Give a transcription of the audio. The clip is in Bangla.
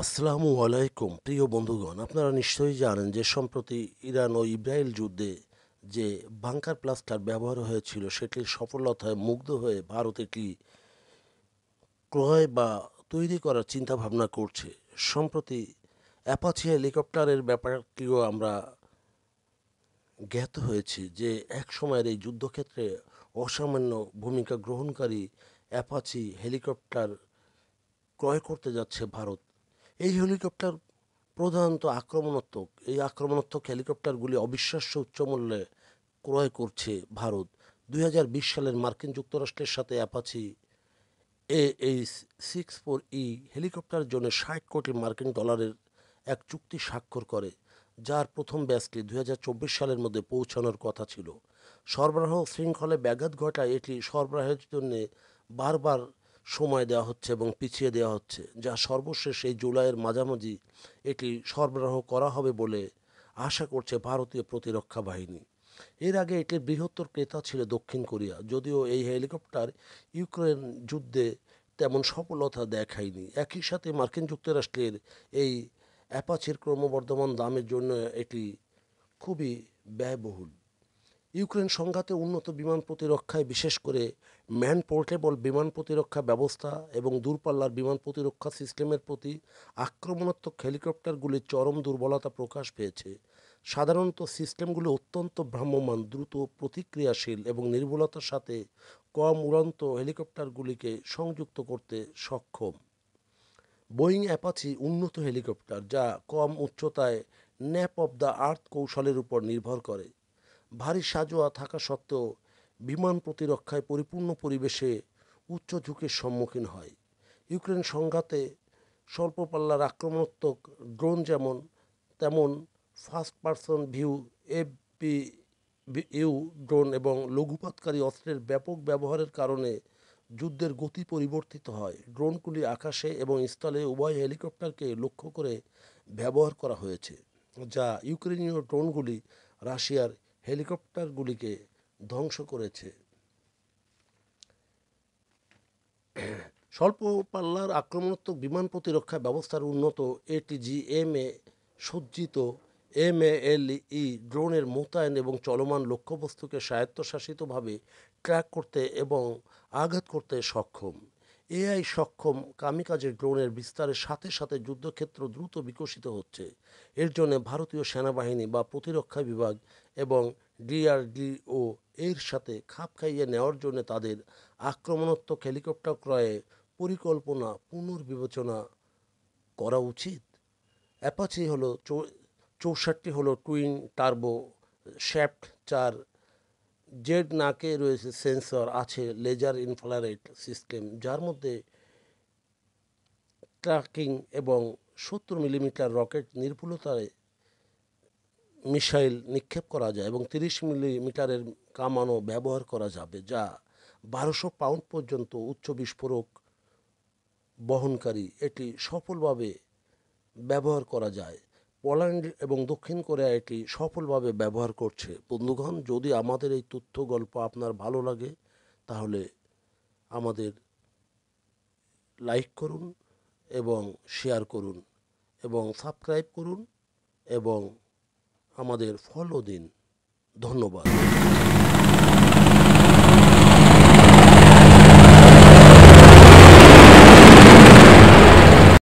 আসসালামু আলাইকুম প্রিয় বন্ধুগণ, আপনারা নিশ্চয়ই জানেন যে সম্প্রতি ইরান ও ইসরায়েল যুদ্ধে যে বাংকার ব্লাস্টার ব্যবহার হয়েছিল সেটির সফলতায় মুগ্ধ হয়ে ভারত এটি ক্রয় বা তৈরি করার চিন্তাভাবনা করছে। সম্প্রতি অ্যাপাচি হেলিকপ্টারের ব্যাপারটিও আমরা জ্ঞাত হয়েছি যে এক সময়ের এই যুদ্ধক্ষেত্রে অসামান্য ভূমিকা গ্রহণকারী অ্যাপাচি হেলিকপ্টার ক্রয় করতে যাচ্ছে ভারত। এই হেলিকপ্টার প্রধানত আক্রমণাত্মক। এই আক্রমণাত্মক হেলিকপ্টারগুলি অবিশ্বাস্য উচ্চমূল্যে ক্রয় করছে ভারত। 2020 সালের মার্কিন যুক্তরাষ্ট্রের সাথে অ্যাপাচি AH-64E হেলিকপ্টারের জন্য 60 কোটি মার্কিন ডলারের এক চুক্তি স্বাক্ষর করে, যার প্রথম ব্যাচটি 2024 সালের মধ্যে পৌঁছানোর কথা ছিল। সরবরাহ শৃঙ্খলে ব্যাঘাত ঘটায় এটি সরবরাহের জন্য বারবার সময় দেওয়া হচ্ছে এবং পিছিয়ে দেওয়া হচ্ছে, যা সর্বশেষ এই জুলাইয়ের মাঝামাঝি এটি সরবরাহ করা হবে বলে আশা করছে ভারতীয় প্রতিরক্ষা বাহিনী। এর আগে এটির বৃহত্তর ক্রেতা ছিল দক্ষিণ কোরিয়া, যদিও এই হেলিকপ্টার ইউক্রেন যুদ্ধে তেমন সফলতা দেখায়নি। একই সাথে মার্কিন যুক্তরাষ্ট্রের এই অ্যাপাচির ক্রমবর্ধমান দামের জন্য এটি খুবই ব্যয়বহুল। ইউক্রেন সংঘাতে উন্নত বিমান প্রতিরক্ষায়, বিশেষ করে ম্যান পোর্টেবল বিমান প্রতিরক্ষা ব্যবস্থা এবং দূরপাল্লার বিমান প্রতিরক্ষা সিস্টেমের প্রতি আক্রমণাত্মক হেলিকপ্টারগুলির চরম দুর্বলতা প্রকাশ পেয়েছে। সাধারণত সিস্টেমগুলি অত্যন্ত ভ্রাম্যমাণ, দ্রুত প্রতিক্রিয়াশীল এবং নির্ভুলতার সাথে কম উড়ন্ত হেলিকপ্টারগুলিকে সংযুক্ত করতে সক্ষম। বোয়িং অ্যাপাচি উন্নত হেলিকপ্টার যা কম উচ্চতায় ন্যাপ অফ দ্য আর্থ কৌশলের উপর নির্ভর করে। ভারী সাঁজোয়া থাকা সত্ত্বেও বিমান প্রতিরক্ষায় পরিপূর্ণ পরিবেশে উচ্চ ঝুঁকির সম্মুখীন হয়। ইউক্রেন সংঘাতে স্বল্প পাল্লার আক্রমণাত্মক ড্রোন তেমন first person view FPU drone এবং লঘুপাতকারী অস্ত্রের ব্যাপক ব্যবহারের কারণে যুদ্ধের গতি পরিবর্তিত হয়। ড্রোনগুলি আকাশে এবং স্থলে উভয় হেলিকপ্টারকে লক্ষ্য করে ব্যবহার করা হয়েছে, যা ইউক্রেনীয় ড্রোনগুলি রাশিয়ার হেলিকপ্টারগুলিকে ধ্বংস করেছে। স্বল্প পাল্লার আক্রমণাত্মক বিমান প্রতিরক্ষা ব্যবস্থার উন্নত এটিজিএমএ সজ্জিত এমএএলই ড্রোনের মোতায়েন এবং চলমান লক্ষ্যবস্তুকে স্বায়ত্তশাসিতভাবে ট্র্যাক করতে এবং আঘাত করতে সক্ষম। এআই সক্ষম কামিকাজে ড্রোনের বিস্তারের সাথে সাথে যুদ্ধক্ষেত্র দ্রুত বিকশিত হচ্ছে। এর জন্য ভারতীয় সেনাবাহিনী বা প্রতিরক্ষা বিভাগ এবং ডিআরডিও এর সাথে খাপ খাইয়ে নেওয়ার জন্য তাদের আক্রমণাত্মক হেলিকপ্টার ক্রয়ে পরিকল্পনা পুনর্বিবেচনা করা উচিত। অ্যাপাচি হলো 64 হলো টুইন টার্বো শ্যাফট 4 জেড নাকে রয়েছে সেন্সর, আছে লেজার ইনফ্রারেড সিস্টেম যার মধ্যে ট্র্যাকিং এবং 70 মিলিমিটার রকেট নির্ভুলতায় মিসাইল নিক্ষেপ করা যায় এবং 30 মিলিমিটারের কামানও ব্যবহার করা যাবে, যা 1200 পাউন্ড পর্যন্ত উচ্চ বিস্ফোরক বহনকারী। এটি সফলভাবে ব্যবহার করা যায়। পোল্যান্ড এবং দক্ষিণ কোরিয়া এটি সফলভাবে ব্যবহার করছে। বন্ধুগণ, যদি আমাদের এই তথ্য গল্প আপনার ভালো লাগে তাহলে আমাদের লাইক করুন এবং শেয়ার করুন এবং সাবস্ক্রাইব করুন এবং আমাদের ফলো দিন। ধন্যবাদ।